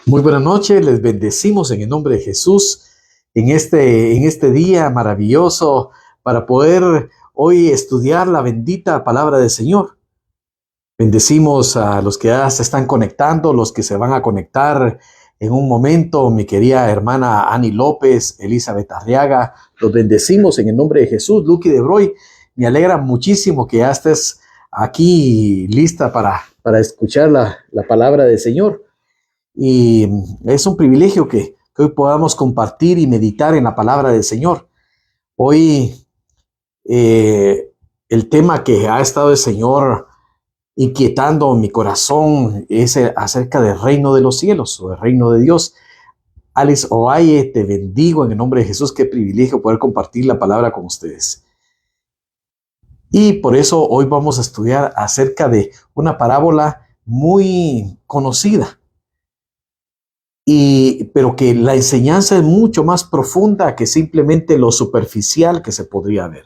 Muy buenas noches, les bendecimos en el nombre de Jesús en este día maravilloso para poder hoy estudiar la bendita palabra del Señor. Bendecimos a los que ya se están conectando, los que se van a conectar en un momento, mi querida hermana Ani López, Elizabeth Arriaga, los bendecimos en el nombre de Jesús. Lucky de Broy, me alegra muchísimo que ya estés aquí lista para escuchar la palabra del Señor. Y es un privilegio que hoy podamos compartir y meditar en la palabra del Señor. Hoy el tema que ha estado el Señor inquietando mi corazón es acerca del reino de los cielos o del reino de Dios. Alice Ovalle, te bendigo en el nombre de Jesús. Qué privilegio poder compartir la palabra con ustedes. Y por eso hoy vamos a estudiar acerca de una parábola muy conocida. Pero que la enseñanza es mucho más profunda que simplemente lo superficial que se podría ver.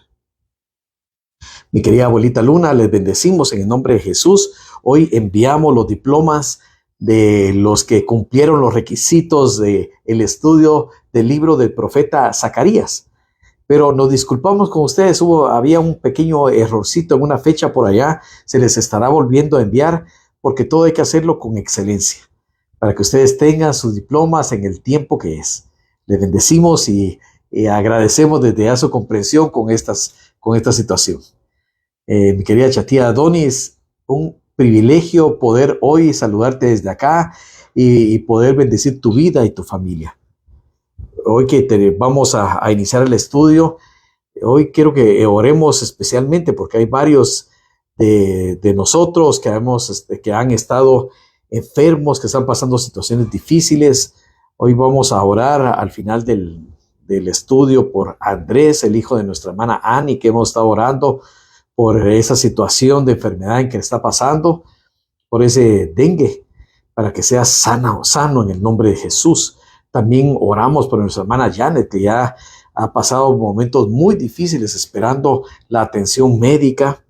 Mi querida abuelita Luna, les bendecimos en el nombre de Jesús. Hoy enviamos los diplomas de los que cumplieron los requisitos del estudio del libro del profeta Zacarías. Pero nos disculpamos con ustedes, había un pequeño errorcito en una fecha por allá, se les estará volviendo a enviar porque todo hay que hacerlo con excelencia, para que ustedes tengan sus diplomas en el tiempo que es. Les bendecimos y agradecemos desde ya su comprensión con esta situación. Mi querida chatía Adonis, un privilegio poder hoy saludarte desde acá y poder bendecir tu vida y tu familia. Hoy que vamos a iniciar el estudio, hoy quiero que oremos especialmente porque hay varios de nosotros que han estado enfermos, que están pasando situaciones difíciles. Hoy vamos a orar al final del estudio por Andrés, el hijo de nuestra hermana Ani, que hemos estado orando por esa situación de enfermedad en que está pasando, por ese dengue, para que sea sano en el nombre de Jesús. También oramos por nuestra hermana Janet, que ya ha pasado momentos muy difíciles esperando la atención médica,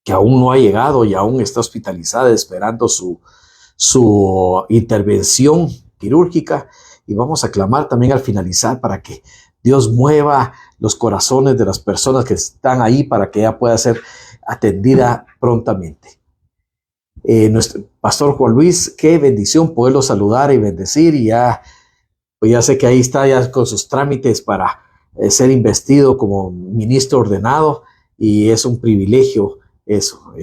que aún no ha llegado y aún está hospitalizada esperando su intervención quirúrgica. Y vamos a clamar también al finalizar para que Dios mueva los corazones de las personas que están ahí para que ella pueda ser atendida prontamente. Nuestro pastor Juan Luis, qué bendición poderlo saludar y bendecir, y pues ya sé que ahí está ya con sus trámites para ser investido como ministro ordenado, y es un privilegio eso.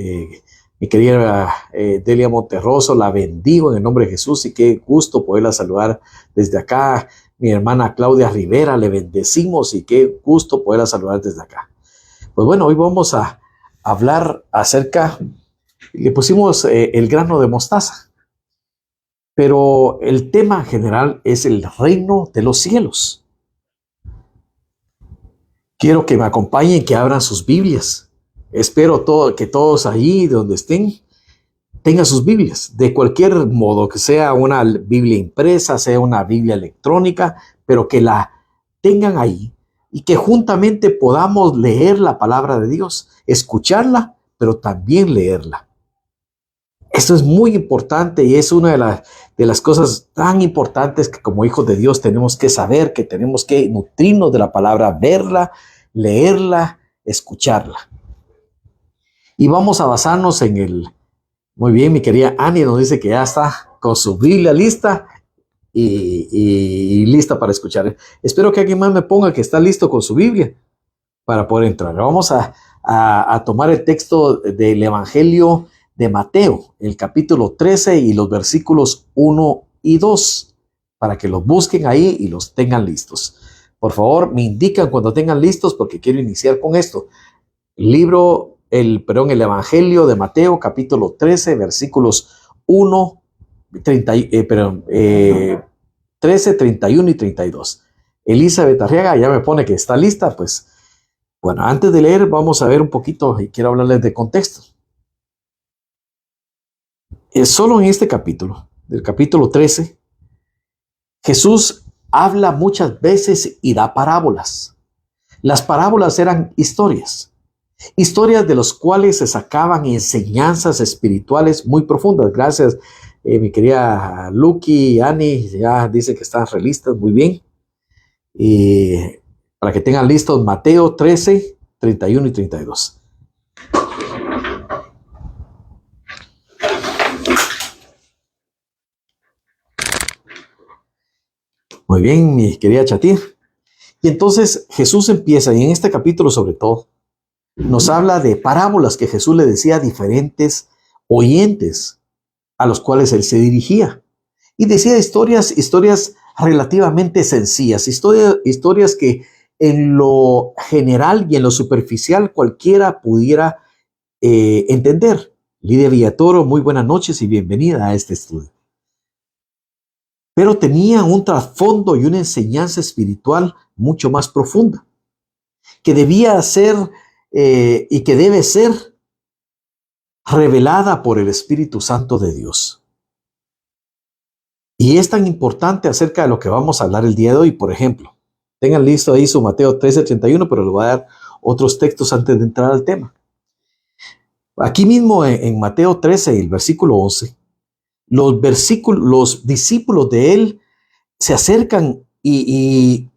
Mi querida Delia Monterroso, la bendigo en el nombre de Jesús y qué gusto poderla saludar desde acá. Mi hermana Claudia Rivera, le bendecimos y qué gusto poderla saludar desde acá. Pues bueno, hoy vamos a hablar acerca, le pusimos el grano de mostaza, pero el tema general es el reino de los cielos. Quiero que me acompañen, que abran sus Biblias. Espero que todos ahí donde estén tengan sus Biblias, de cualquier modo, que sea una Biblia impresa, sea una Biblia electrónica, pero que la tengan ahí y que juntamente podamos leer la palabra de Dios, escucharla, pero también leerla. Esto es muy importante y es una de las cosas tan importantes que como hijos de Dios tenemos que saber, que tenemos que nutrirnos de la palabra, verla, leerla, escucharla. Y vamos a basarnos en muy bien, mi querida Ani nos dice que ya está con su Biblia lista y lista para escuchar. Espero que alguien más me ponga que está listo con su Biblia para poder entrar. Vamos a tomar el texto del Evangelio de Mateo, el capítulo 13 y los versículos 1 y 2, para que los busquen ahí y los tengan listos. Por favor, me indican cuando tengan listos porque quiero iniciar con esto. El Evangelio de Mateo, capítulo 13, versículos 13, 31 y 32. Elizabeth Arriaga ya me pone que está lista, pues bueno, antes de leer vamos a ver un poquito y quiero hablarles de contexto. Solo en este capítulo, del capítulo 13, Jesús habla muchas veces y da parábolas. Las parábolas eran historias. Historias de las cuales se sacaban enseñanzas espirituales muy profundas. Gracias, mi querida Lucky, Ani, ya dice que están relistas, muy bien. Y para que tengan listos Mateo 13, 31 y 32. Muy bien, mi querida Chatir. Y entonces Jesús empieza, y en este capítulo sobre todo, nos habla de parábolas que Jesús le decía a diferentes oyentes a los cuales él se dirigía. Y decía historias relativamente sencillas, historias que en lo general y en lo superficial cualquiera pudiera entender. Lidia Villatoro, muy buenas noches y bienvenida a este estudio. Pero tenía un trasfondo y una enseñanza espiritual mucho más profunda, que debía ser y que debe ser revelada por el Espíritu Santo de Dios. Y es tan importante acerca de lo que vamos a hablar el día de hoy. Por ejemplo, tengan listo ahí su Mateo 13:31, pero les voy a dar otros textos antes de entrar al tema. Aquí mismo en Mateo 13, el versículo 11, los discípulos de él se acercan y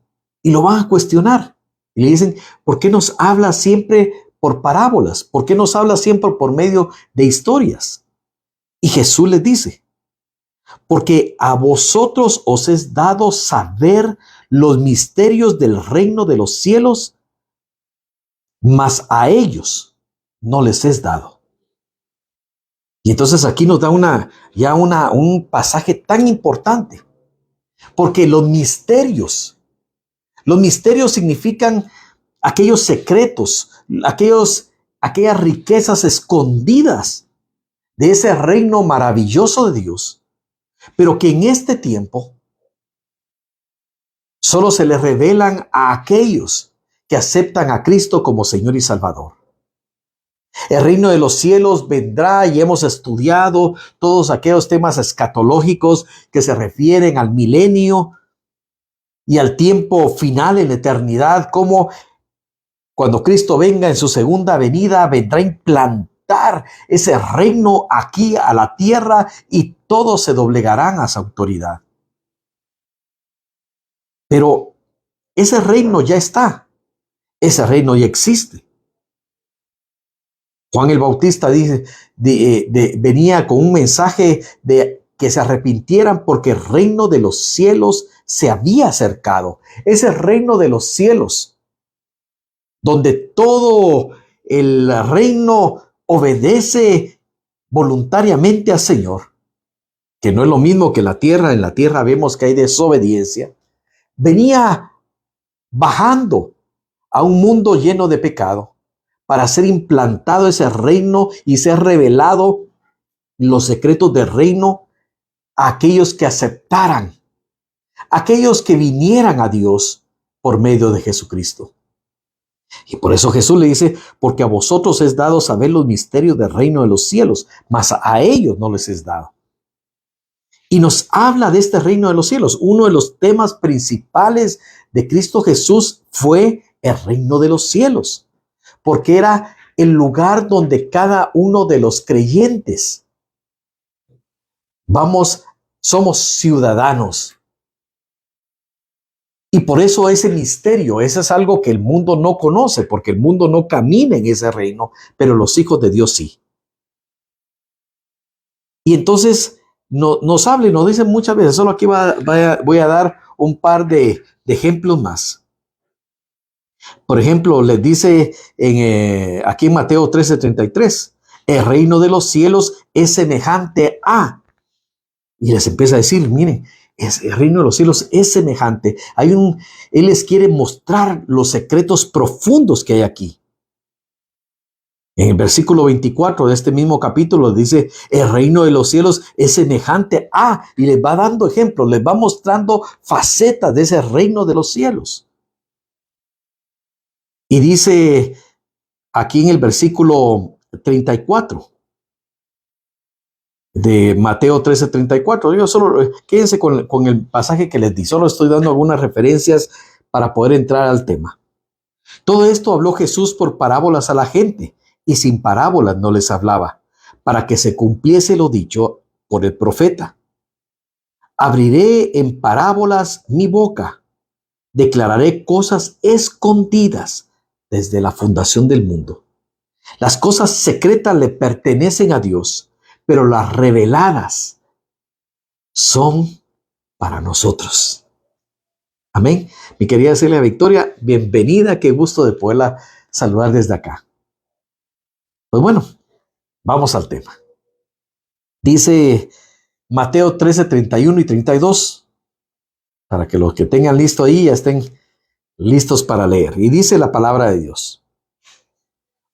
lo van a cuestionar. Y le dicen, ¿por qué nos habla siempre por parábolas? ¿Por qué nos habla siempre por medio de historias? Y Jesús les dice, porque a vosotros os es dado saber los misterios del reino de los cielos, mas a ellos no les es dado. Y entonces aquí nos da un pasaje tan importante, porque los misterios significan aquellos secretos, aquellas riquezas escondidas de ese reino maravilloso de Dios, pero que en este tiempo solo se les revelan a aquellos que aceptan a Cristo como Señor y Salvador. El reino de los cielos vendrá y hemos estudiado todos aquellos temas escatológicos que se refieren al milenio y al tiempo final en la eternidad, como cuando Cristo venga en su segunda venida, vendrá a implantar ese reino aquí a la tierra y todos se doblegarán a su autoridad. Pero ese reino ya está, ese reino ya existe. Juan el Bautista venía con un mensaje de que se arrepintieran porque el reino de los cielos se había acercado. Ese reino de los cielos, donde todo el reino obedece voluntariamente al Señor, que no es lo mismo que la tierra. En la tierra vemos que hay desobediencia. Venía bajando a un mundo lleno de pecado para ser implantado ese reino y ser revelado los secretos del reino a aquellos que aceptaran, aquellos que vinieran a Dios por medio de Jesucristo. Y por eso Jesús le dice, porque a vosotros es dado saber los misterios del reino de los cielos, mas a ellos no les es dado. Y nos habla de este reino de los cielos. Uno de los temas principales de Cristo Jesús fue el reino de los cielos, porque era el lugar donde cada uno de los creyentes somos ciudadanos. Y por eso ese misterio, eso es algo que el mundo no conoce, porque el mundo no camina en ese reino, pero los hijos de Dios sí. Y entonces nos habla y nos dice muchas veces, solo aquí voy a dar un par de ejemplos más. Por ejemplo, les dice aquí en Mateo 13:33, el reino de los cielos es semejante a, y les empieza a decir, miren, el reino de los cielos es semejante. Él les quiere mostrar los secretos profundos que hay aquí. En el versículo 24 de este mismo capítulo dice, el reino de los cielos es semejante a, y les va dando ejemplos, les va mostrando facetas de ese reino de los cielos. Y dice aquí en el versículo 34 de Mateo 13:34, yo solo quédense con el pasaje que les di, solo estoy dando algunas referencias para poder entrar al tema. Todo esto habló Jesús por parábolas a la gente, y sin parábolas no les hablaba, para que se cumpliese lo dicho por el profeta. Abriré en parábolas mi boca, declararé cosas escondidas desde la fundación del mundo. Las cosas secretas le pertenecen a Dios, pero las reveladas son para nosotros. Amén. Mi querida Celia Victoria, bienvenida, qué gusto de poderla saludar desde acá. Pues bueno, vamos al tema. Dice Mateo 13, 31 y 32, para que los que tengan listo ahí ya estén listos para leer. Y dice la palabra de Dios.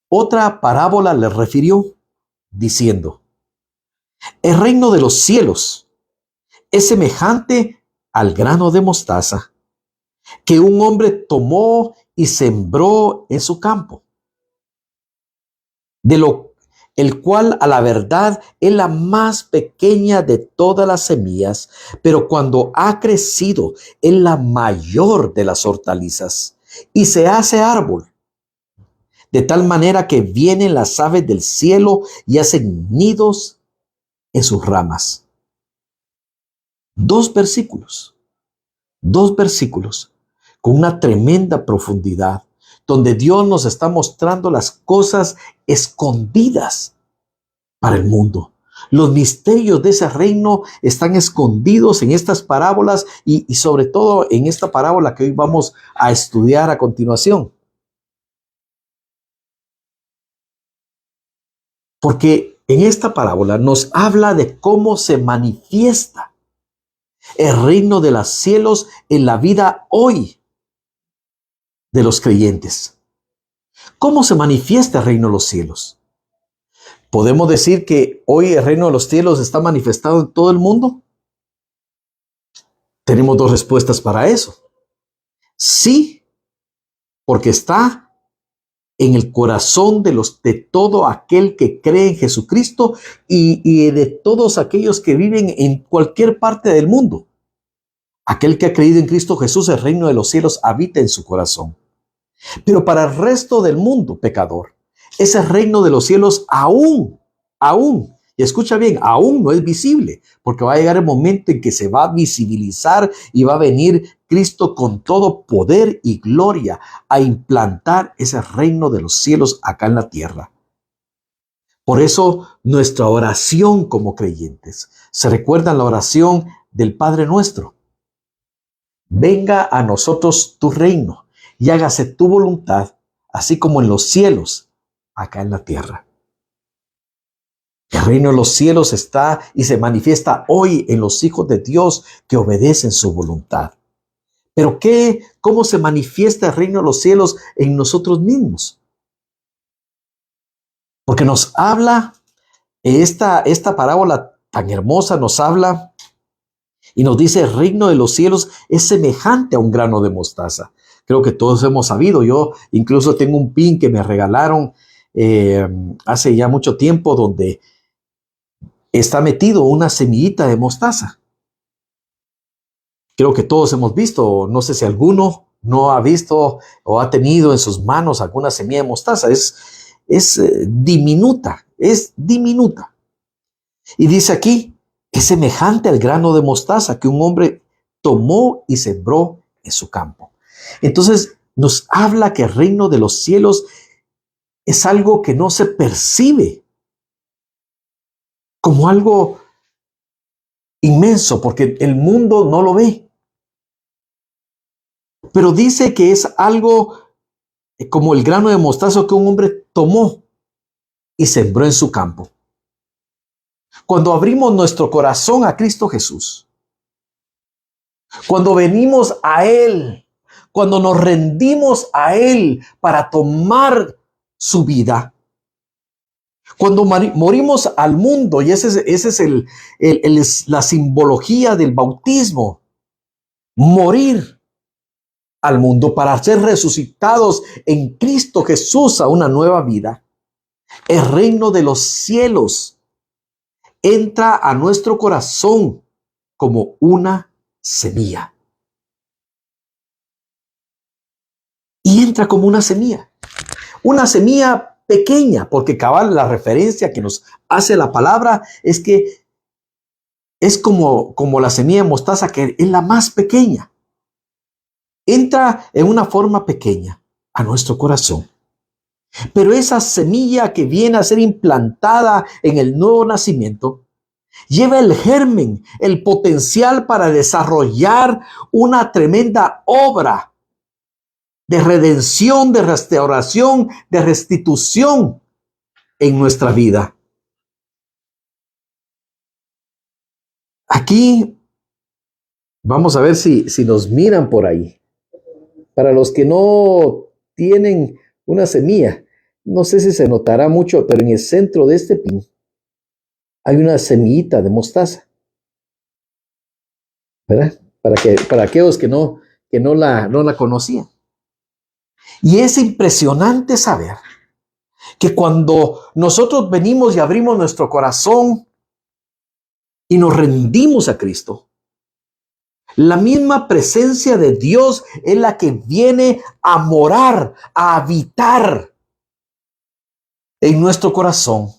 Otra parábola les refirió, diciendo, el reino de los cielos es semejante al grano de mostaza que un hombre tomó y sembró en su campo, el cual a la verdad es la más pequeña de todas las semillas, pero cuando ha crecido es la mayor de las hortalizas y se hace árbol, de tal manera que vienen las aves del cielo y hacen nidos en sus ramas. Dos versículos con una tremenda profundidad, donde Dios nos está mostrando las cosas escondidas para el mundo. Los misterios de ese reino están escondidos en estas parábolas y sobre todo en esta parábola que hoy vamos a estudiar a continuación. Porque en esta parábola nos habla de cómo se manifiesta el reino de los cielos en la vida hoy de los creyentes. ¿Cómo se manifiesta el reino de los cielos? ¿Podemos decir que hoy el reino de los cielos está manifestado en todo el mundo? Tenemos dos respuestas para eso. Sí, porque está en el corazón de todo aquel que cree en Jesucristo y de todos aquellos que viven en cualquier parte del mundo. Aquel que ha creído en Cristo Jesús, el reino de los cielos habita en su corazón. Pero para el resto del mundo pecador, ese reino de los cielos aún, y escucha bien, aún no es visible, porque va a llegar el momento en que se va a visibilizar y va a venir Cristo con todo poder y gloria a implantar ese reino de los cielos acá en la tierra. Por eso nuestra oración como creyentes, ¿se recuerdan la oración del Padre Nuestro? Venga a nosotros tu reino y hágase tu voluntad, así como en los cielos, acá en la tierra. El reino de los cielos está y se manifiesta hoy en los hijos de Dios que obedecen su voluntad. Pero ¿cómo se manifiesta el reino de los cielos en nosotros mismos? Porque nos habla, esta parábola tan hermosa nos habla y nos dice, el reino de los cielos es semejante a un grano de mostaza. Creo que todos hemos sabido. Yo incluso tengo un pin que me regalaron hace ya mucho tiempo donde está metido una semillita de mostaza. Creo que todos hemos visto, no sé si alguno no ha visto o ha tenido en sus manos alguna semilla de mostaza. Es diminuta, es diminuta. Y dice aquí, es semejante al grano de mostaza que un hombre tomó y sembró en su campo. Entonces nos habla que el reino de los cielos es algo que no se percibe como algo inmenso, porque el mundo no lo ve. Pero dice que es algo como el grano de mostaza que un hombre tomó y sembró en su campo. Cuando abrimos nuestro corazón a Cristo Jesús, cuando venimos a Él, cuando nos rendimos a Él para tomar su vida, cuando morimos al mundo, y ese es la simbología del bautismo, morir al mundo para ser resucitados en Cristo Jesús a una nueva vida. El reino de los cielos entra a nuestro corazón como una semilla. y entra como una semilla pequeña, porque cabal la referencia que nos hace la palabra es que es como la semilla de mostaza, que es la más pequeña. Entra en una forma pequeña a nuestro corazón. Pero esa semilla que viene a ser implantada en el nuevo nacimiento lleva el germen, el potencial para desarrollar una tremenda obra de redención, de restauración, de restitución en nuestra vida. Aquí vamos a ver si nos miran por ahí. Para los que no tienen una semilla, no sé si se notará mucho, pero en el centro de este pin hay una semillita de mostaza, ¿verdad? Para aquellos que no la conocían. Y es impresionante saber que cuando nosotros venimos y abrimos nuestro corazón y nos rendimos a Cristo, la misma presencia de Dios es la que viene a morar, a habitar en nuestro corazón.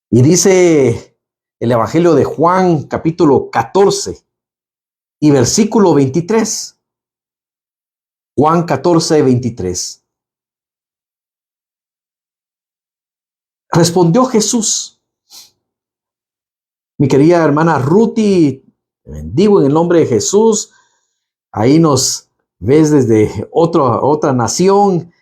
Y dice el Evangelio de Juan, capítulo 14 y versículo 23. Juan 14, 23. Respondió Jesús: mi querida hermana Ruti, te bendigo en el nombre de Jesús. Ahí nos ves desde otra nación,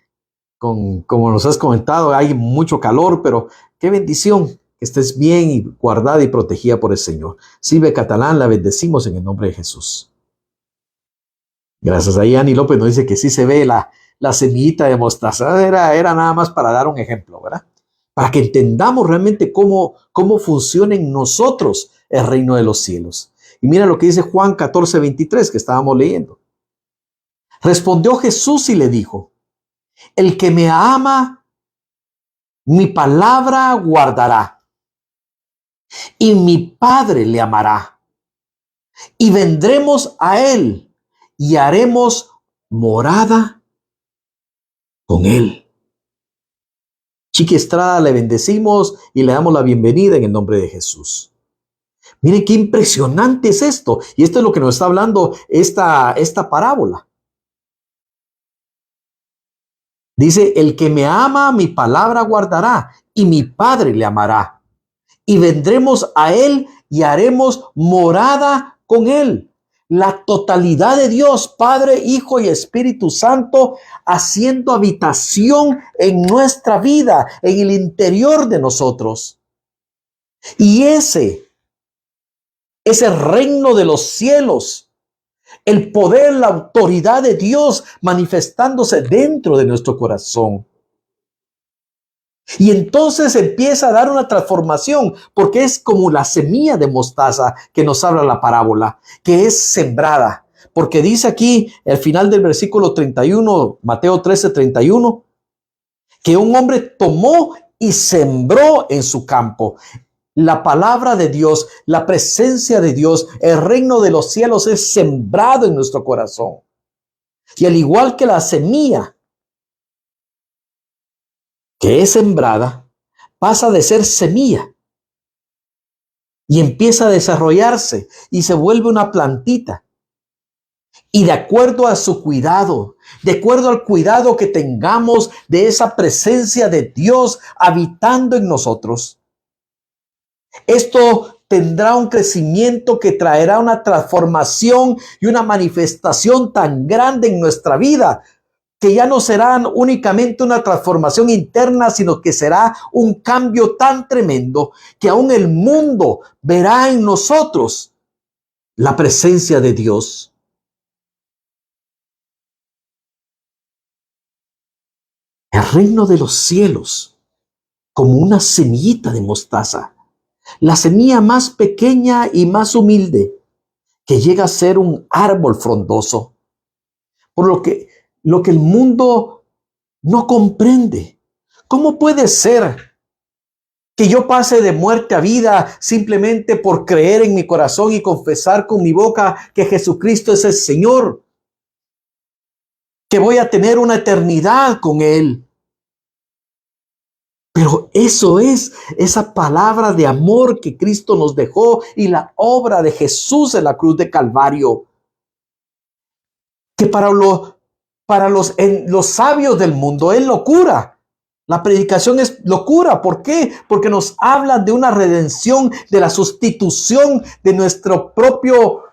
como nos has comentado, hay mucho calor, pero qué bendición que estés bien y guardada y protegida por el Señor. Silvia Catalán, la bendecimos en el nombre de Jesús. Gracias a Yanni López nos dice que sí se ve la semillita de mostaza. Era nada más para dar un ejemplo, ¿verdad? Para que entendamos realmente cómo funciona en nosotros el reino de los cielos. Y mira lo que dice Juan 14, 23 que estábamos leyendo. Respondió Jesús y le dijo: el que me ama, mi palabra guardará, y mi Padre le amará, y vendremos a él y haremos morada con él. Chiqui Estrada, le bendecimos y le damos la bienvenida en el nombre de Jesús. Miren qué impresionante es esto. Y esto es lo que nos está hablando esta parábola. Dice: el que me ama, mi palabra guardará, y mi Padre le amará. Y vendremos a él y haremos morada con él. La totalidad de Dios, Padre, Hijo y Espíritu Santo, haciendo habitación en nuestra vida, en el interior de nosotros. Y ese reino de los cielos, el poder, la autoridad de Dios manifestándose dentro de nuestro corazón. Y entonces empieza a dar una transformación, porque es como la semilla de mostaza que nos habla la parábola, que es sembrada. Porque dice aquí, al final del versículo 31, Mateo 13, 31, que un hombre tomó y sembró en su campo. La palabra de Dios, la presencia de Dios, el reino de los cielos es sembrado en nuestro corazón. Y al igual que la semilla que es sembrada, pasa de ser semilla y empieza a desarrollarse y se vuelve una plantita. Y de acuerdo a su cuidado, de acuerdo al cuidado que tengamos de esa presencia de Dios habitando en nosotros, esto tendrá un crecimiento que traerá una transformación y una manifestación tan grande en nuestra vida, que ya no será únicamente una transformación interna, sino que será un cambio tan tremendo que aún el mundo verá en nosotros la presencia de Dios. El reino de los cielos, como una semillita de mostaza, la semilla más pequeña y más humilde, que llega a ser un árbol frondoso, por lo que el mundo no comprende. ¿Cómo puede ser Que yo pase de muerte a vida simplemente por creer en mi corazón y confesar con mi boca que Jesucristo es el Señor. Que voy a tener una eternidad con Él. Pero eso es esa palabra de amor que Cristo nos dejó y la obra de Jesús en la cruz de Calvario. Que para los sabios del mundo es locura. La predicación es locura. ¿Por qué? Porque nos habla de una redención, de la sustitución de nuestro propio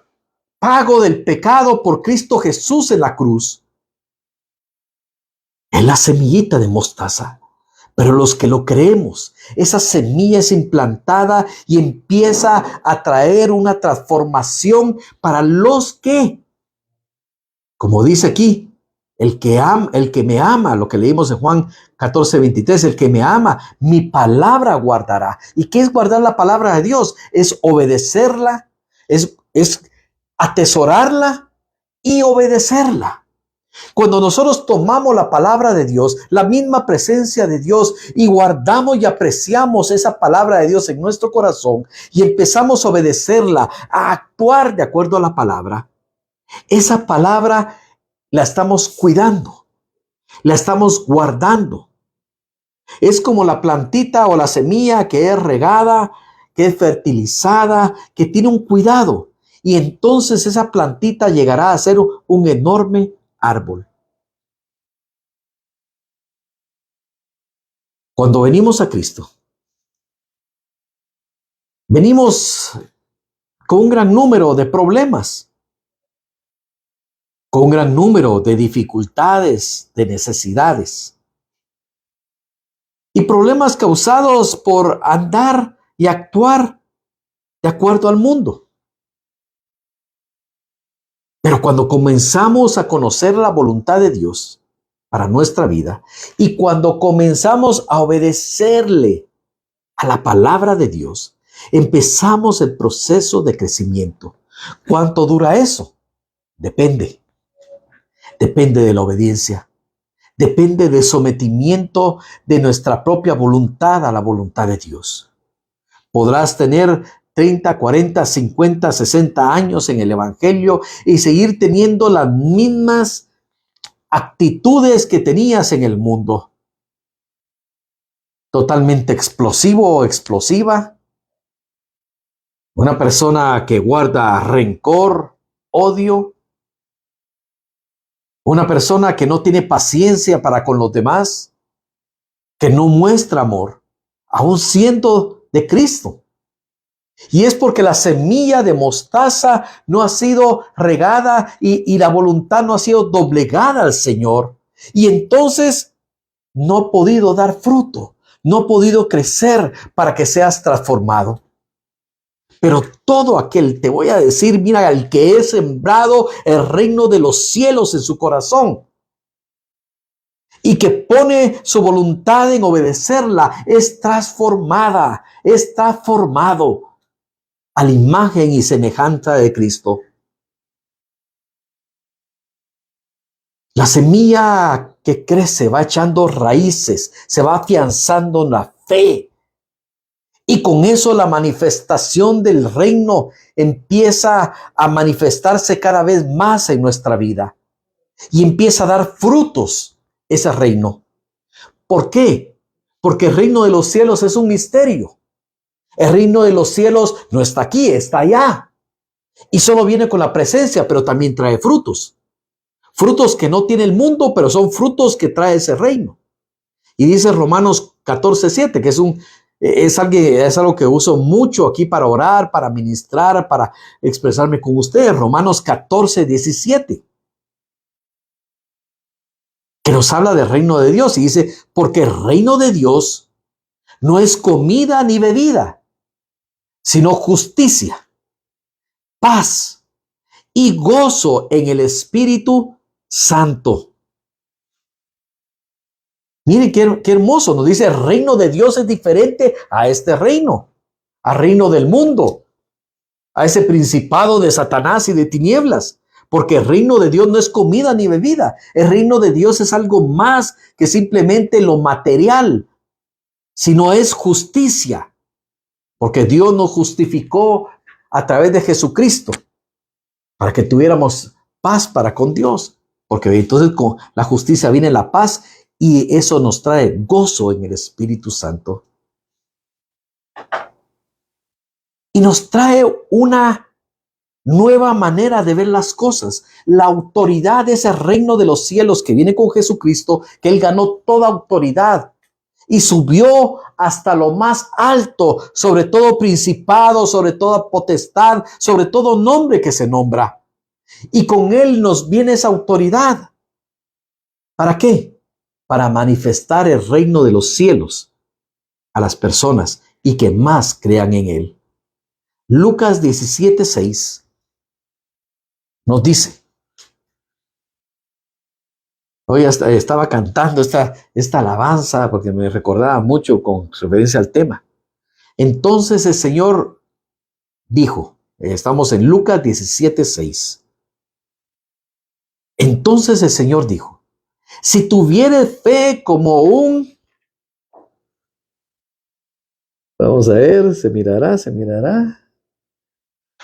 pago del pecado por Cristo Jesús en la cruz. Es la semillita de mostaza. Pero los que lo creemos, esa semilla es implantada y empieza a traer una transformación para los que, como dice aquí, el que me ama, lo que leímos en Juan 14:23, el que me ama, mi palabra guardará. ¿Y qué es guardar la palabra de Dios? Es obedecerla, es atesorarla y obedecerla. Cuando nosotros tomamos la palabra de Dios, la misma presencia de Dios, y guardamos y apreciamos esa palabra de Dios en nuestro corazón y empezamos a obedecerla, a actuar de acuerdo a la palabra, esa palabra la estamos cuidando, la estamos guardando. Es como la plantita o la semilla que es regada, que es fertilizada, que tiene un cuidado. Y entonces esa plantita llegará a ser un enorme árbol. Cuando venimos a Cristo, venimos con un gran número de problemas, con un gran número de dificultades, de necesidades y problemas causados por andar y actuar de acuerdo al mundo. Pero cuando comenzamos a conocer la voluntad de Dios para nuestra vida y cuando comenzamos a obedecerle a la palabra de Dios, empezamos el proceso de crecimiento. ¿Cuánto dura eso? Depende. Depende de la obediencia. Depende del sometimiento de nuestra propia voluntad a la voluntad de Dios. Podrás tener 30, 40, 50, 60 años en el Evangelio y seguir teniendo las mismas actitudes que tenías en el mundo. Totalmente explosivo o explosiva. Una persona que guarda rencor, odio. Una persona que no tiene paciencia para con los demás. Que no muestra amor, aún siendo de Cristo. Y es porque la semilla de mostaza no ha sido regada y la voluntad no ha sido doblegada al Señor. Y entonces no ha podido dar fruto, no ha podido crecer para que seas transformado. Pero todo aquel, te voy a decir, mira, el que es sembrado el reino de los cielos en su corazón y que pone su voluntad en obedecerla, es transformada, es transformado a la imagen y semejanza de Cristo. La semilla que crece va echando raíces, se va afianzando en la fe. Y con eso la manifestación del reino empieza a manifestarse cada vez más en nuestra vida. Y empieza a dar frutos ese reino. ¿Por qué? Porque el reino de los cielos es un misterio. El reino de los cielos no está aquí, está allá. Y solo viene con la presencia, pero también trae frutos. Frutos que no tiene el mundo, pero son frutos que trae ese reino. Y dice Romanos 14:7, que es algo que uso mucho aquí para orar, para ministrar, para expresarme con ustedes. Romanos 14:17. Que nos habla del reino de Dios y dice, porque el reino de Dios no es comida ni bebida, sino justicia, paz y gozo en el Espíritu Santo. Miren qué hermoso, nos dice, el reino de Dios es diferente a este reino, al reino del mundo, a ese principado de Satanás y de tinieblas, porque el reino de Dios no es comida ni bebida, el reino de Dios es algo más que simplemente lo material. sino es justicia, porque Dios nos justificó a través de Jesucristo para que tuviéramos paz para con Dios, porque entonces con la justicia viene la paz y eso nos trae gozo en el Espíritu Santo. Y nos trae una nueva manera de ver las cosas. La autoridad de ese reino de los cielos que viene con Jesucristo, que Él ganó toda autoridad y subió hasta lo más alto, sobre todo principado, sobre toda potestad, sobre todo nombre que se nombra. Y con Él nos viene esa autoridad. ¿Para qué? Para manifestar el reino de los cielos a las personas y que más crean en Él. Lucas 17:6 nos dice, hoy estaba cantando esta alabanza porque me recordaba mucho con referencia al tema. Entonces el Señor dijo, estamos en Lucas 17:6. Entonces el Señor dijo, si tuvieres fe como un... Vamos a ver, se mirará.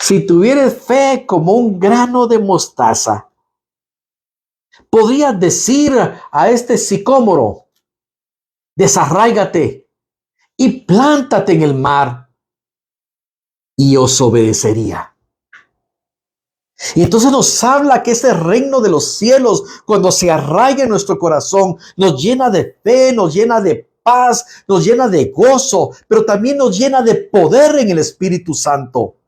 Si tuvieres fe como un grano de mostaza, podrías decir a este sicómoro, desarráigate y plántate en el mar, y os obedecería. Y entonces nos habla que ese reino de los cielos, cuando se arraiga en nuestro corazón, nos llena de fe, nos llena de paz, nos llena de gozo, pero también nos llena de poder en el Espíritu Santo,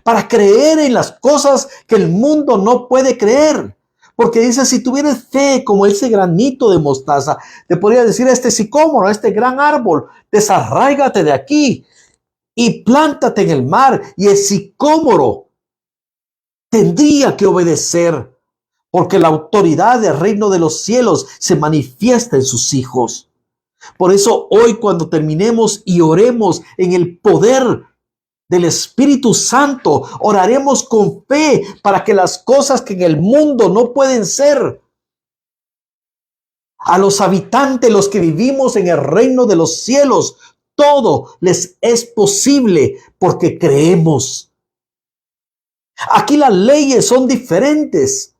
para creer en las cosas que el mundo no puede creer. Porque dice, si tuvieras fe como ese granito de mostaza, te podría decir a este sicómoro, a este gran árbol, desarráigate de aquí y plántate en el mar. Y el sicómoro tendría que obedecer, porque la autoridad del reino de los cielos se manifiesta en sus hijos. Por eso hoy, cuando terminemos y oremos en el poder del Espíritu Santo, oraremos con fe para que las cosas que en el mundo no pueden ser, a los habitantes, los que vivimos en el reino de los cielos, todo les es posible porque creemos. Aquí las leyes son diferentes.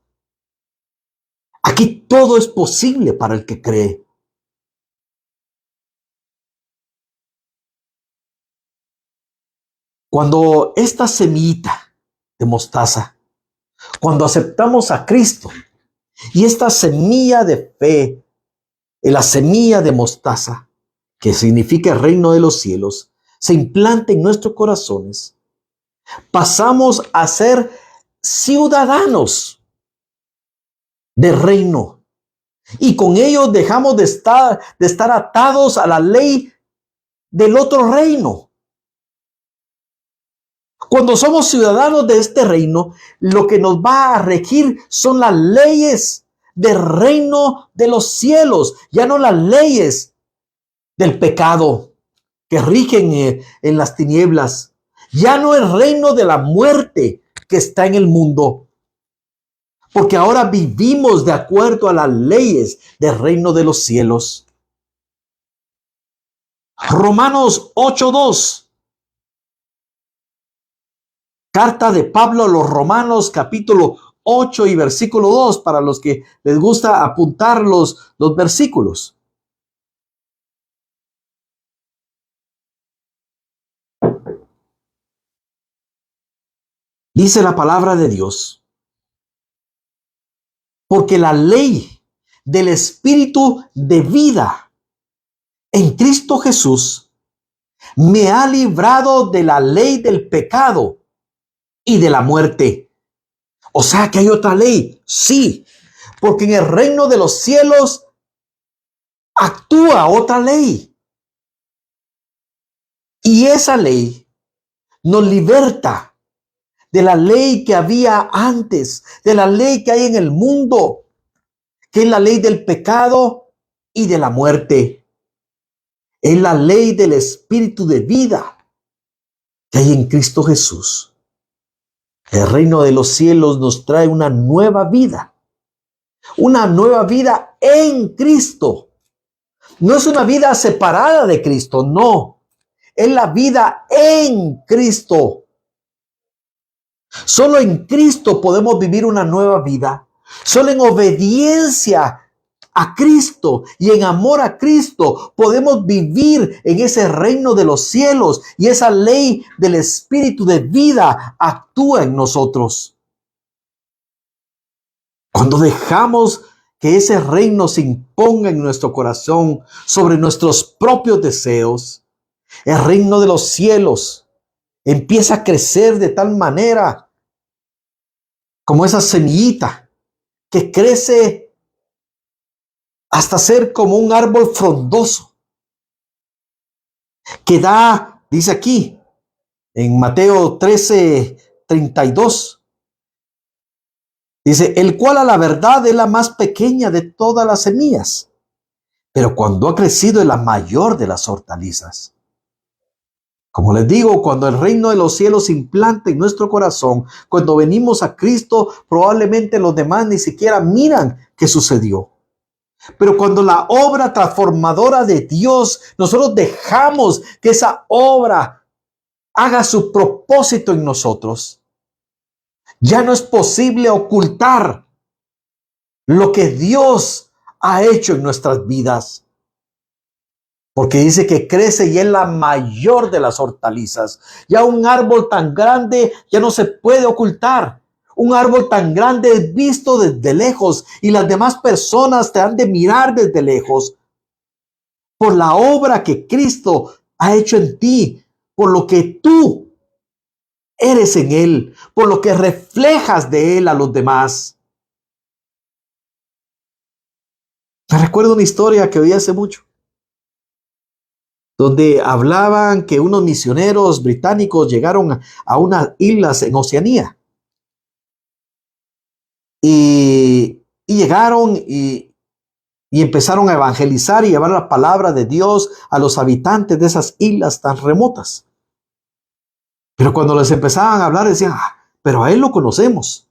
Aquí todo es posible para el que cree. Cuando esta semillita de mostaza, cuando aceptamos a Cristo y esta semilla de fe, la semilla de mostaza, que significa el reino de los cielos, se implanta en nuestros corazones, pasamos a ser ciudadanos del reino y con ello dejamos de estar atados a la ley del otro reino. Cuando somos ciudadanos de este reino, lo que nos va a regir son las leyes del reino de los cielos, ya no las leyes del pecado que rigen en las tinieblas, ya no el reino de la muerte que está en el mundo, porque ahora vivimos de acuerdo a las leyes del reino de los cielos. Romanos 8:2. Carta de Pablo a los Romanos, capítulo 8 y versículo 2, para los que les gusta apuntar los versículos. Dice la palabra de Dios, porque la ley del Espíritu de vida en Cristo Jesús me ha librado de la ley del pecado y de la muerte. O sea que hay otra ley, sí, porque en el reino de los cielos actúa otra ley. Y esa ley nos liberta de la ley que había antes, de la ley que hay en el mundo, que es la ley del pecado y de la muerte. Es la ley del Espíritu de vida que hay en Cristo Jesús. El reino de los cielos nos trae una nueva vida en Cristo. No es una vida separada de Cristo, no. Es la vida en Cristo. Solo en Cristo podemos vivir una nueva vida. Solo en obediencia a Cristo y en amor a Cristo podemos vivir en ese reino de los cielos, y esa ley del Espíritu de vida actúa en nosotros. Cuando dejamos que ese reino se imponga en nuestro corazón sobre nuestros propios deseos, el reino de los cielos empieza a crecer de tal manera como esa semillita que crece hasta ser como un árbol frondoso que da, dice aquí en Mateo 13:32, dice, el cual a la verdad es la más pequeña de todas las semillas, pero cuando ha crecido es la mayor de las hortalizas. Como les digo, cuando el reino de los cielos se implanta en nuestro corazón, cuando venimos a Cristo, probablemente los demás ni siquiera miran qué sucedió. Pero cuando la obra transformadora de Dios, nosotros dejamos que esa obra haga su propósito en nosotros, ya no es posible ocultar lo que Dios ha hecho en nuestras vidas. Porque dice que crece y es la mayor de las hortalizas. Ya un árbol tan grande ya no se puede ocultar. Un árbol tan grande es visto desde lejos y las demás personas te han de mirar desde lejos por la obra que Cristo ha hecho en ti, por lo que tú eres en Él, por lo que reflejas de Él a los demás. Me recuerdo una historia que oí hace mucho, donde hablaban que unos misioneros británicos llegaron a unas islas en Oceanía. Y llegaron y empezaron a evangelizar y llevar la palabra de Dios a los habitantes de esas islas tan remotas. Pero cuando les empezaban a hablar decían, pero a Él lo conocemos.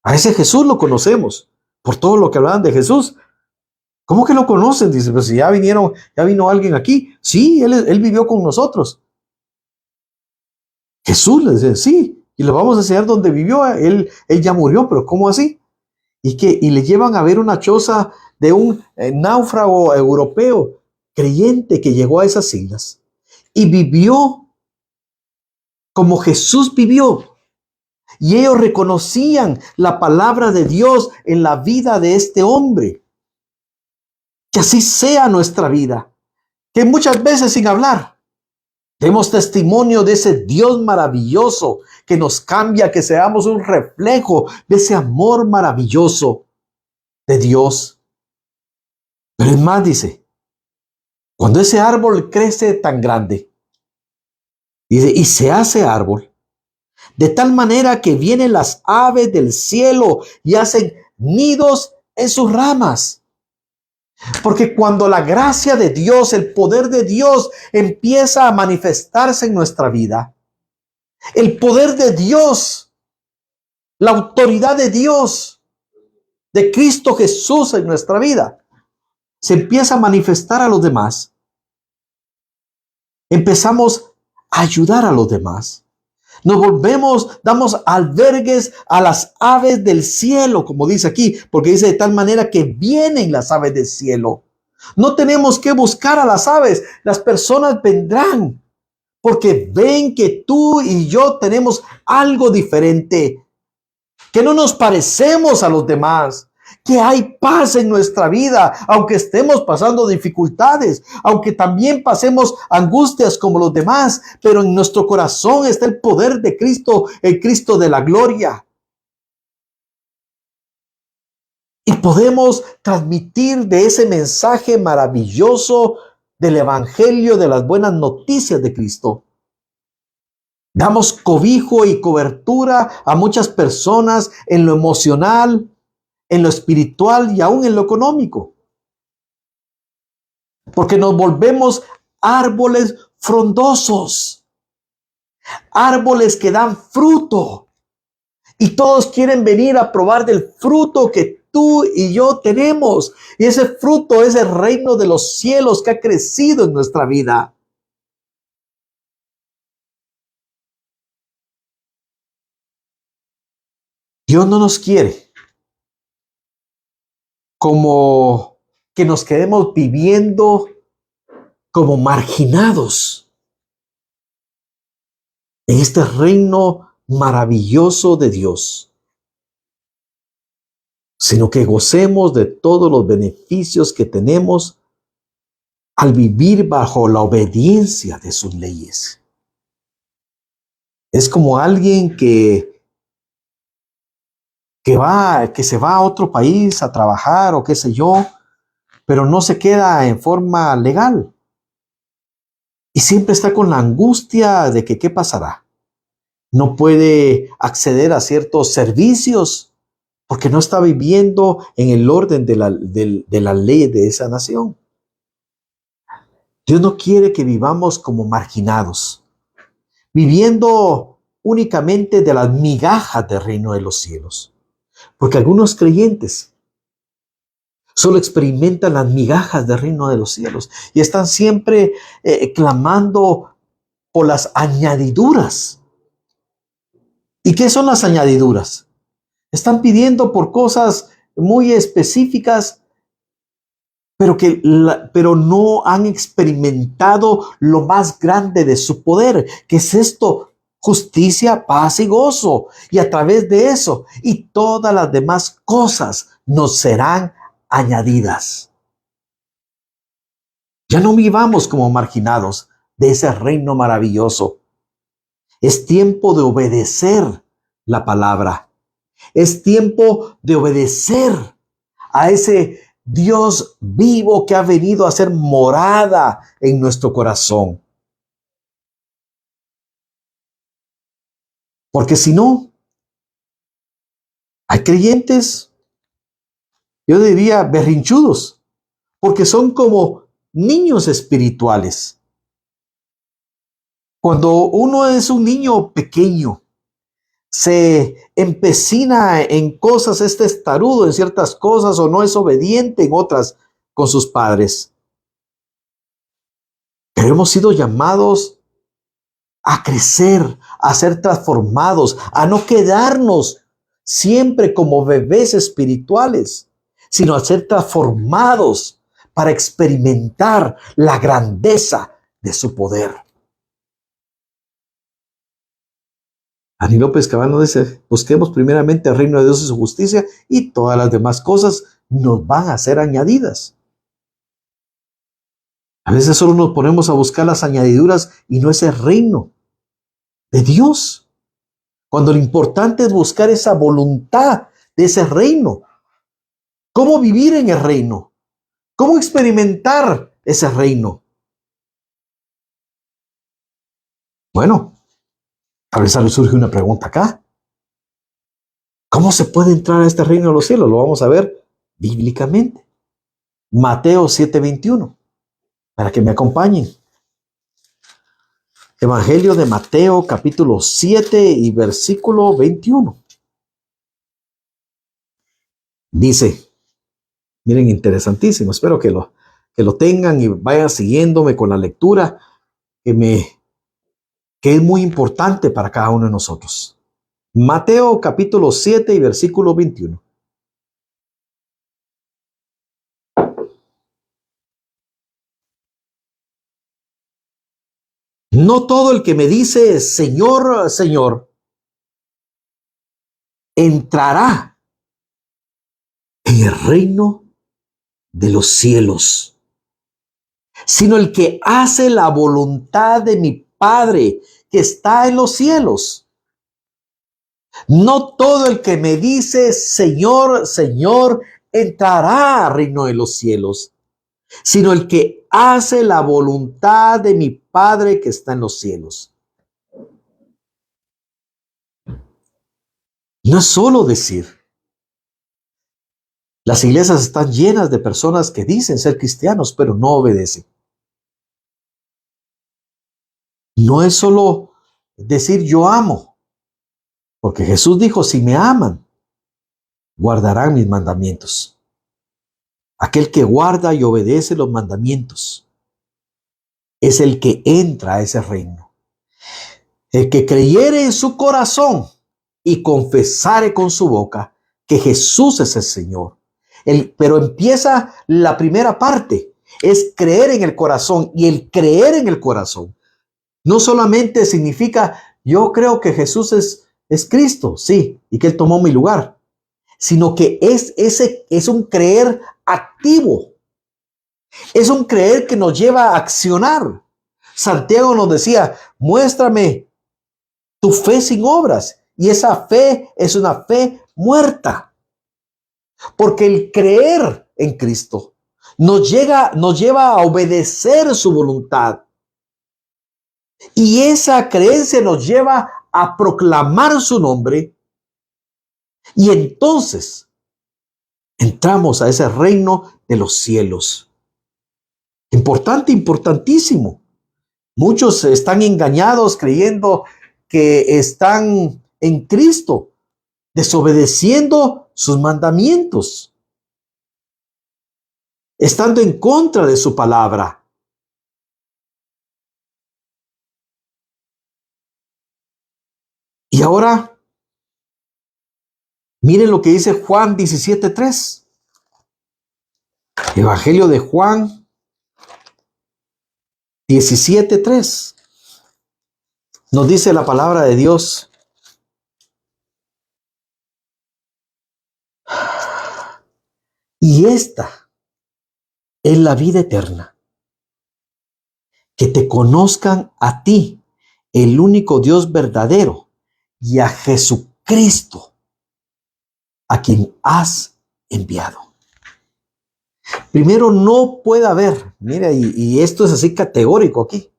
A ese Jesús lo conocemos. Por todo lo que hablaban de Jesús. ¿Cómo que lo conocen? Dice, pues si ya vino alguien aquí. Sí, él vivió con nosotros. Jesús les dice, sí, y le vamos a enseñar dónde vivió. Él ya murió, pero ¿cómo así? Y le llevan a ver una choza de un náufrago europeo creyente que llegó a esas islas y vivió como Jesús vivió. Y ellos reconocían la palabra de Dios en la vida de este hombre. Que así sea nuestra vida, que muchas veces sin hablar demos testimonio de ese Dios maravilloso que nos cambia, que seamos un reflejo de ese amor maravilloso de Dios. Pero es más, dice, cuando ese árbol crece tan grande, dice, y se hace árbol, de tal manera que vienen las aves del cielo y hacen nidos en sus ramas. Porque cuando la gracia de Dios, el poder de Dios empieza a manifestarse en nuestra vida, el poder de Dios, la autoridad de Dios, de Cristo Jesús en nuestra vida, se empieza a manifestar a los demás. Empezamos a ayudar a los demás. Nos volvemos, damos albergues a las aves del cielo, como dice aquí, porque dice de tal manera que vienen las aves del cielo. No tenemos que buscar a las aves, las personas vendrán, porque ven que tú y yo tenemos algo diferente, que no nos parecemos a los demás, que hay paz en nuestra vida, aunque estemos pasando dificultades, aunque también pasemos angustias como los demás, pero en nuestro corazón está el poder de Cristo, el Cristo de la gloria. Y podemos transmitir de ese mensaje maravilloso del Evangelio, de las buenas noticias de Cristo. Damos cobijo y cobertura a muchas personas en lo emocional, en lo espiritual y aún en lo económico. Porque nos volvemos árboles frondosos, árboles que dan fruto. Y todos quieren venir a probar del fruto que tú y yo tenemos. Y ese fruto es el reino de los cielos que ha crecido en nuestra vida. Dios no nos quiere como que nos quedemos viviendo como marginados en este reino maravilloso de Dios, sino que gocemos de todos los beneficios que tenemos al vivir bajo la obediencia de sus leyes. Es como alguien que se va a otro país a trabajar o qué sé yo, pero no se queda en forma legal. Y siempre está con la angustia de que qué pasará. No puede acceder a ciertos servicios porque no está viviendo en el orden de la ley de esa nación. Dios no quiere que vivamos como marginados, viviendo únicamente de las migajas del reino de los cielos. Porque algunos creyentes solo experimentan las migajas del reino de los cielos y están siempre clamando por las añadiduras. ¿Y qué son las añadiduras? Están pidiendo por cosas muy específicas, pero no han experimentado lo más grande de su poder, que es esto: justicia, paz y gozo. Y a través de eso y todas las demás cosas nos serán añadidas. Ya no vivamos como marginados de ese reino maravilloso. Es tiempo de obedecer la palabra. Es tiempo de obedecer a ese Dios vivo que ha venido a ser morada en nuestro corazón. Porque si no, hay creyentes, yo diría berrinchudos, porque son como niños espirituales. Cuando uno es un niño pequeño, se empecina en cosas, es testarudo en ciertas cosas o no es obediente en otras con sus padres. Pero hemos sido llamados a crecer, a ser transformados, a no quedarnos siempre como bebés espirituales, sino a ser transformados para experimentar la grandeza de su poder. Ani López Cabal dice: busquemos primeramente el reino de Dios y su justicia, y todas las demás cosas nos van a ser añadidas. A veces solo nos ponemos a buscar las añadiduras y no es el reino de Dios, cuando lo importante es buscar esa voluntad de ese reino. ¿Cómo vivir en el reino? ¿Cómo experimentar ese reino? Bueno, a veces surge una pregunta acá. ¿Cómo se puede entrar a este reino de los cielos? Lo vamos a ver bíblicamente. Mateo 7:21, para que me acompañen. Evangelio de Mateo, capítulo 7 y versículo 21. Dice, miren, interesantísimo, espero que lo tengan y vayan siguiéndome con la lectura, que es muy importante para cada uno de nosotros. Mateo capítulo 7 y versículo 21. No todo el que me dice Señor, Señor, entrará en el reino de los cielos, sino el que hace la voluntad de mi Padre que está en los cielos. No todo el que me dice Señor, Señor, entrará al reino de los cielos, sino el que hace la voluntad de mi Padre que está en los cielos. No es solo decir. Las iglesias están llenas de personas que dicen ser cristianos, pero no obedecen. No es solo decir yo amo, porque Jesús dijo: si me aman, guardarán mis mandamientos. Aquel que guarda y obedece los mandamientos es el que entra a ese reino. El que creyere en su corazón y confesare con su boca que Jesús es el Señor. Pero empieza la primera parte, es creer en el corazón. Y el creer en el corazón no solamente significa yo creo que Jesús es Cristo, sí, y que Él tomó mi lugar, sino que es un creer activo. Es un creer que nos lleva a accionar. Santiago nos decía, muéstrame tu fe sin obras. Y esa fe es una fe muerta. Porque el creer en Cristo nos lleva a obedecer su voluntad. Y esa creencia nos lleva a proclamar su nombre. Y entonces entramos a ese reino de los cielos. Importante, importantísimo. Muchos están engañados creyendo que están en Cristo, desobedeciendo sus mandamientos, estando en contra de su palabra. Y ahora, miren lo que dice Juan 17:3. Evangelio de Juan 17:3. Nos dice la palabra de Dios. Y esta es la vida eterna, que te conozcan a ti, el único Dios verdadero, y a Jesucristo, a quien has enviado. Primero, no puede haber, mira, y esto es así categórico aquí,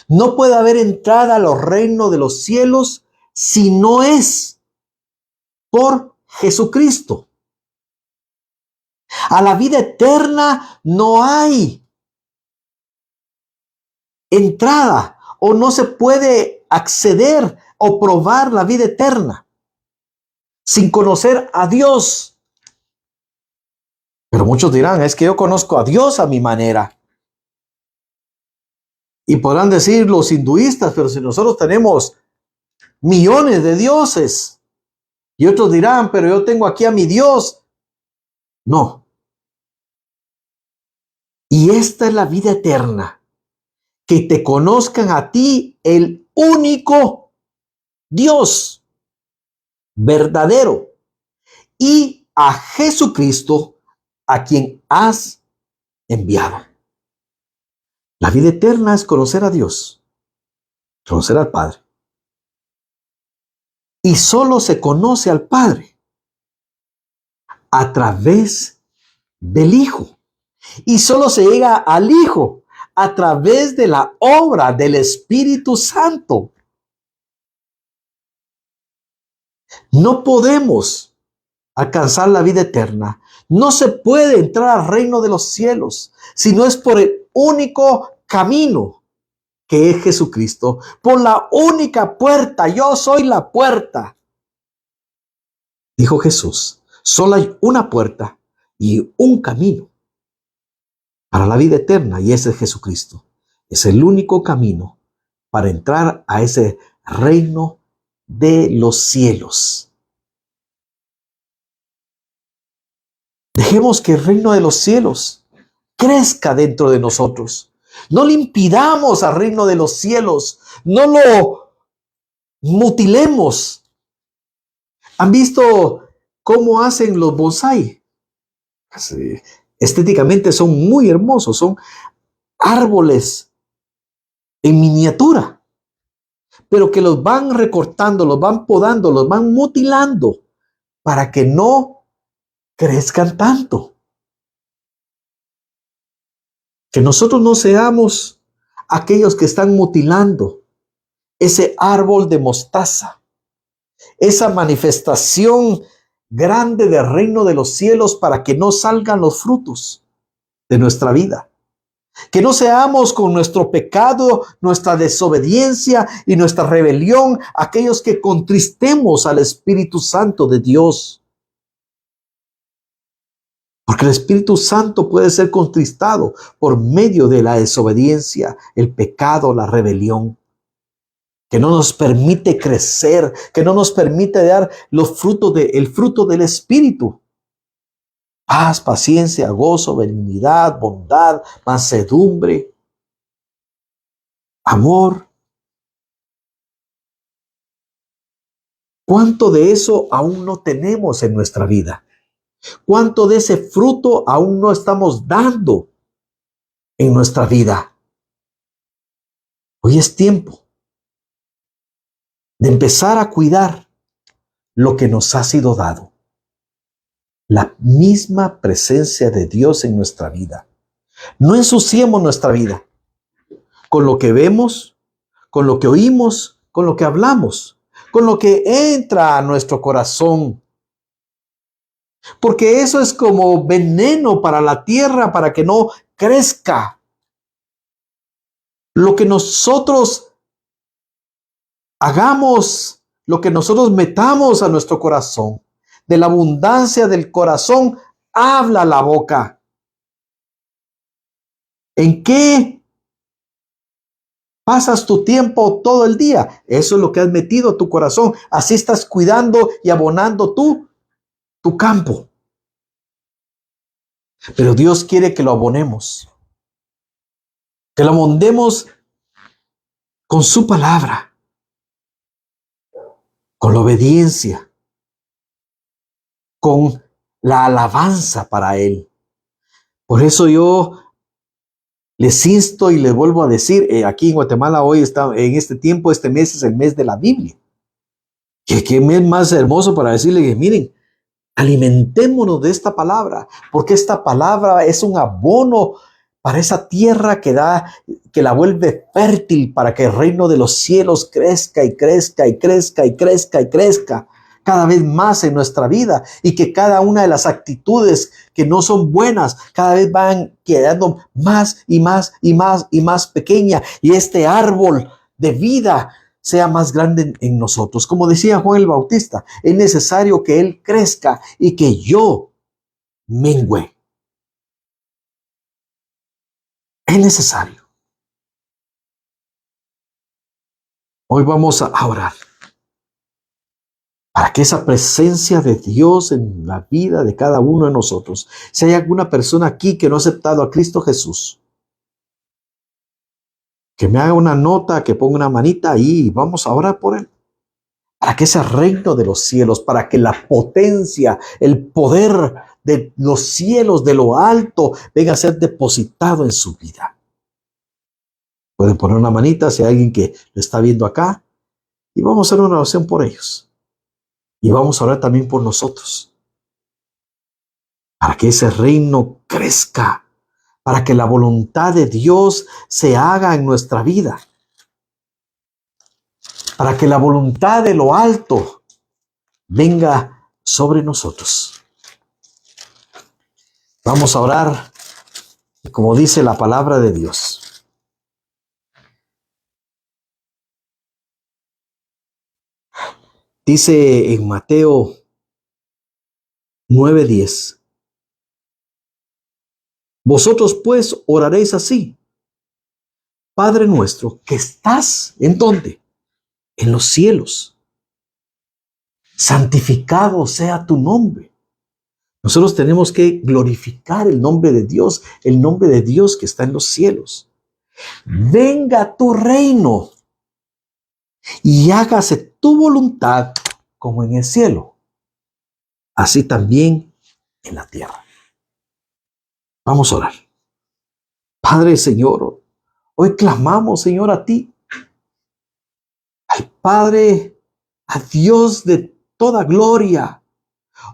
no puede haber entrada a los reinos de los cielos si no es por Jesucristo. A la vida eterna no hay entrada o no se puede acceder o probar la vida eterna sin conocer a Dios. Pero muchos dirán, es que yo conozco a Dios a mi manera. Y podrán decir los hinduistas, pero si nosotros tenemos millones de dioses. Y otros dirán, pero yo tengo aquí a mi Dios. No. Y esta es la vida eterna, que te conozcan a ti, el único Dios verdadero, y a Jesucristo, a quien has enviado. La vida eterna es conocer a Dios, conocer al Padre. Y solo se conoce al Padre a través del Hijo. Y solo se llega al Hijo a través de la obra del Espíritu Santo. No podemos alcanzar la vida eterna. No se puede entrar al reino de los cielos si no es por el único camino que es Jesucristo, por la única puerta. Yo soy la puerta, dijo Jesús. Solo hay una puerta y un camino para la vida eterna, y ese es Jesucristo. Es el único camino para entrar a ese reino de los cielos. Dejemos que el reino de los cielos crezca dentro de nosotros. No le impidamos al reino de los cielos. No lo mutilemos. ¿Han visto cómo hacen los bonsái? Sí. Estéticamente son muy hermosos. Son árboles en miniatura, pero que los van recortando, los van podando, los van mutilando para que no crezcan tanto. Que nosotros no seamos aquellos que están mutilando ese árbol de mostaza, esa manifestación grande del reino de los cielos, para que no salgan los frutos de nuestra vida. Que no seamos con nuestro pecado, nuestra desobediencia y nuestra rebelión aquellos que contristemos al Espíritu Santo de Dios. Porque el Espíritu Santo puede ser contristado por medio de la desobediencia, el pecado, la rebelión, que no nos permite crecer, que no nos permite dar el fruto del Espíritu. Paz, paciencia, gozo, benignidad, bondad, mansedumbre, amor. ¿Cuánto de eso aún no tenemos en nuestra vida? ¿Cuánto de ese fruto aún no estamos dando en nuestra vida? Hoy es tiempo de empezar a cuidar lo que nos ha sido dado. La misma presencia de Dios en nuestra vida. No ensuciemos nuestra vida con lo que vemos, con lo que oímos, con lo que hablamos, con lo que entra a nuestro corazón. Porque eso es como veneno para la tierra, para que no crezca. Lo que nosotros hagamos, lo que nosotros metamos a nuestro corazón, de la abundancia del corazón, habla la boca. ¿En qué pasas tu tiempo todo el día? Eso es lo que has metido a tu corazón. Así estás cuidando y abonando tu campo. Pero Dios quiere que lo abonemos, que lo abondemos con su palabra, con la obediencia, con la alabanza para Él. Por eso yo les insto y les vuelvo a decir, aquí en Guatemala hoy está, en este tiempo, este mes es el mes de la Biblia. ¿Qué mes más hermoso para decirle que miren, alimentémonos de esta palabra, porque esta palabra es un abono para esa tierra que la vuelve fértil para que el reino de los cielos crezca y crezca y crezca y crezca y crezca cada vez más en nuestra vida, y que cada una de las actitudes que no son buenas cada vez van quedando más y más y más y más pequeña, y este árbol de vida sea más grande en nosotros. Como decía Juan el Bautista, es necesario que Él crezca y que yo mengüe. Es necesario. Hoy vamos a orar para que esa presencia de Dios en la vida de cada uno de nosotros, si hay alguna persona aquí que no ha aceptado a Cristo Jesús, que me haga una nota, que ponga una manita ahí y vamos a orar por él. Para que ese reino de los cielos, para que la potencia, el poder de los cielos, de lo alto, venga a ser depositado en su vida. Pueden poner una manita si hay alguien que lo está viendo acá, y vamos a hacer una oración por ellos. Y vamos a orar también por nosotros, para que ese reino crezca, para que la voluntad de Dios se haga en nuestra vida, para que la voluntad de lo alto venga sobre nosotros. Vamos a orar, como dice la palabra de Dios. Dice en Mateo 9:10, vosotros pues oraréis así: Padre nuestro, que estás, ¿en dónde? En los cielos. Santificado sea tu nombre. Nosotros tenemos que glorificar el nombre de Dios que está en los cielos. Venga tu reino y hágase tu voluntad como en el cielo, así también en la tierra. Vamos a orar. Padre, Señor, hoy clamamos, Señor, a ti, al Padre, a Dios de toda gloria.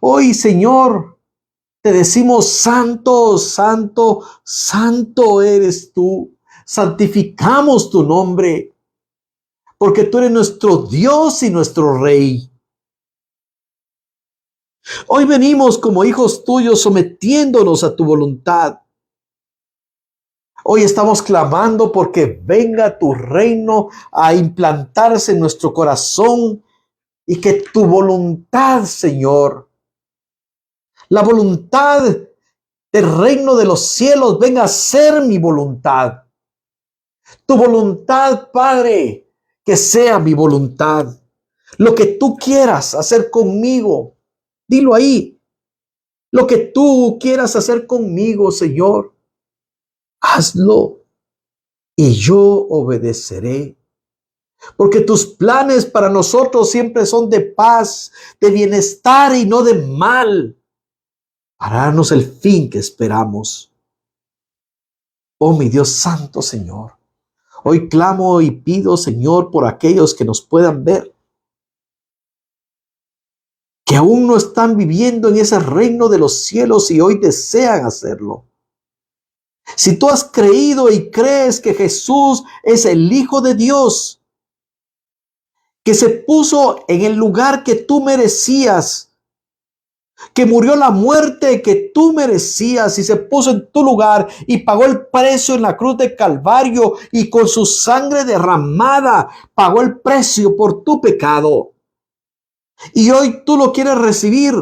Hoy, Señor, te decimos: santo, santo, santo eres tú. Santificamos tu nombre, porque tú eres nuestro Dios y nuestro Rey. Hoy venimos como hijos tuyos sometiéndonos a tu voluntad. Hoy estamos clamando porque venga tu reino a implantarse en nuestro corazón, y que tu voluntad, Señor, la voluntad del reino de los cielos venga a ser mi voluntad. Tu voluntad, Padre, que sea mi voluntad. Lo que tú quieras hacer conmigo, dilo ahí. Lo que tú quieras hacer conmigo, Señor, hazlo y yo obedeceré. Porque tus planes para nosotros siempre son de paz, de bienestar y no de mal, para darnos el fin que esperamos. Oh, mi Dios santo, Señor, hoy clamo y pido, Señor, por aquellos que nos puedan ver, que aún no están viviendo en ese reino de los cielos y hoy desean hacerlo. Si tú has creído y crees que Jesús es el Hijo de Dios, que se puso en el lugar que tú merecías, que murió la muerte que tú merecías y se puso en tu lugar y pagó el precio en la cruz de Calvario y con su sangre derramada pagó el precio por tu pecado. Y hoy tú lo quieres recibir.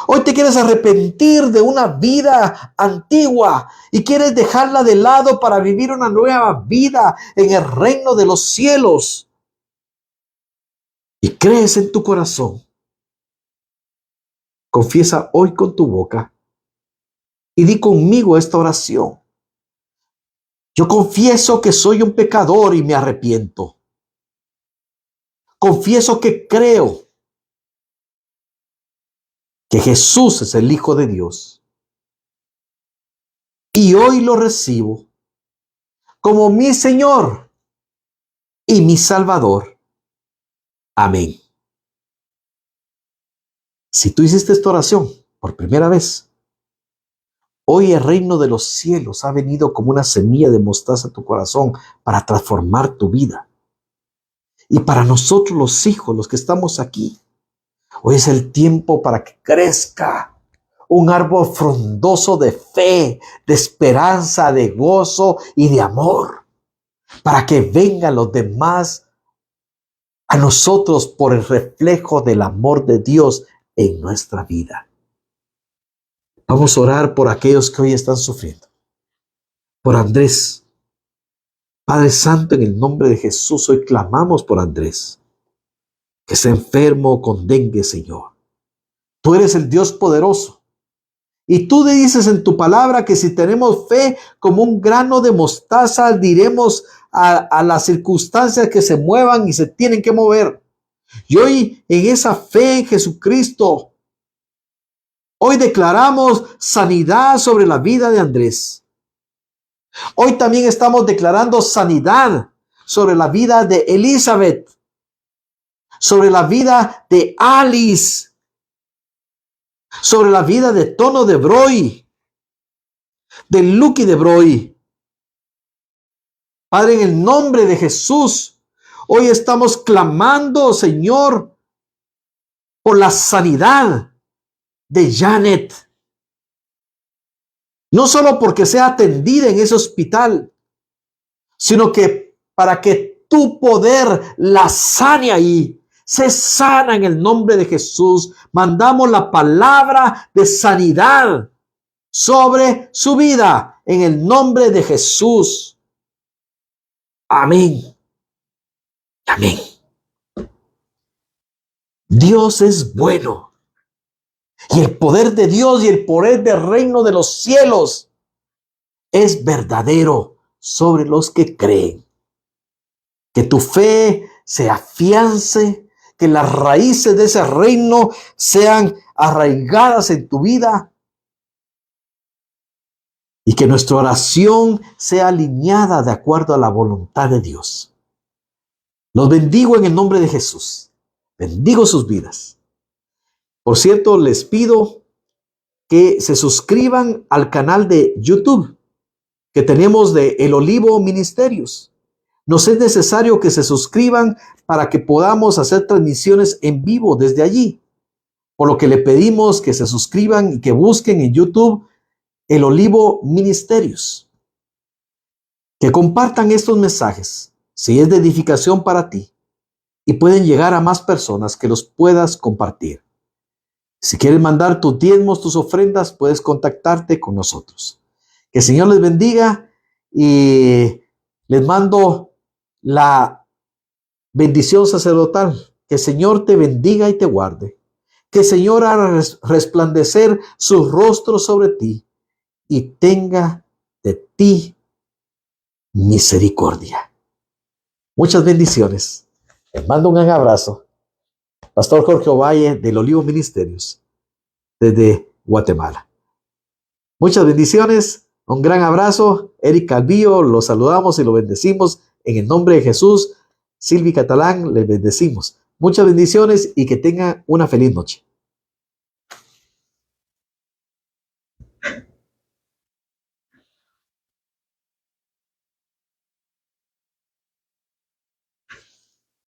Hoy te quieres arrepentir de una vida antigua y quieres dejarla de lado para vivir una nueva vida en el reino de los cielos. Y crees en tu corazón. Confiesa hoy con tu boca y di conmigo esta oración. Yo confieso que soy un pecador y me arrepiento. Confieso que creo que Jesús es el Hijo de Dios. Y hoy lo recibo como mi Señor y mi Salvador. Amén. Si tú hiciste esta oración por primera vez, hoy el reino de los cielos ha venido como una semilla de mostaza a tu corazón para transformar tu vida. Y para nosotros los hijos, los que estamos aquí, hoy es el tiempo para que crezca un árbol frondoso de fe, de esperanza, de gozo y de amor, para que vengan los demás a nosotros por el reflejo del amor de Dios en nuestra vida. Vamos a orar por aquellos que hoy están sufriendo. Por Andrés. Padre Santo, en el nombre de Jesús, hoy clamamos por Andrés, que está enfermo con dengue, Señor. Tú eres el Dios poderoso. Y tú dices en tu palabra que si tenemos fe como un grano de mostaza, diremos a las circunstancias que se muevan y se tienen que mover. Y hoy en esa fe en Jesucristo, hoy declaramos sanidad sobre la vida de Andrés. Hoy también estamos declarando sanidad sobre la vida de Elizabeth, sobre la vida de Alice, sobre la vida de Tono de Broy, de Lucky de Broy. Padre, en el nombre de Jesús, hoy estamos clamando, Señor, por la sanidad de Janet. No solo porque sea atendida en ese hospital, sino que para que tu poder la sane ahí. Se sana en el nombre de Jesús. Mandamos la palabra de sanidad sobre su vida en el nombre de Jesús. Amén. Amén. Dios es bueno. Y el poder de Dios y el poder del reino de los cielos es verdadero sobre los que creen. Que tu fe se afiance, que las raíces de ese reino sean arraigadas en tu vida y que nuestra oración sea alineada de acuerdo a la voluntad de Dios. Los bendigo en el nombre de Jesús. Bendigo sus vidas. Por cierto, les pido que se suscriban al canal de YouTube que tenemos de El Olivo Ministerios. Nos es necesario que se suscriban para que podamos hacer transmisiones en vivo desde allí. Por lo que le pedimos que se suscriban y que busquen en YouTube El Olivo Ministerios. Que compartan estos mensajes si es de edificación para ti y pueden llegar a más personas que los puedas compartir. Si quieres mandar tus diezmos, tus ofrendas, puedes contactarte con nosotros. Que el Señor les bendiga y les mando la bendición sacerdotal. Que el Señor te bendiga y te guarde. Que el Señor haga resplandecer su rostro sobre ti y tenga de ti misericordia. Muchas bendiciones. Les mando un gran abrazo. Pastor Jorge Ovalle del Olivo Ministerios, desde Guatemala. Muchas bendiciones. Un gran abrazo. Eric Calvillo, los saludamos y lo bendecimos en el nombre de Jesús. Silvi Catalán, les bendecimos. Muchas bendiciones y que tengan una feliz noche.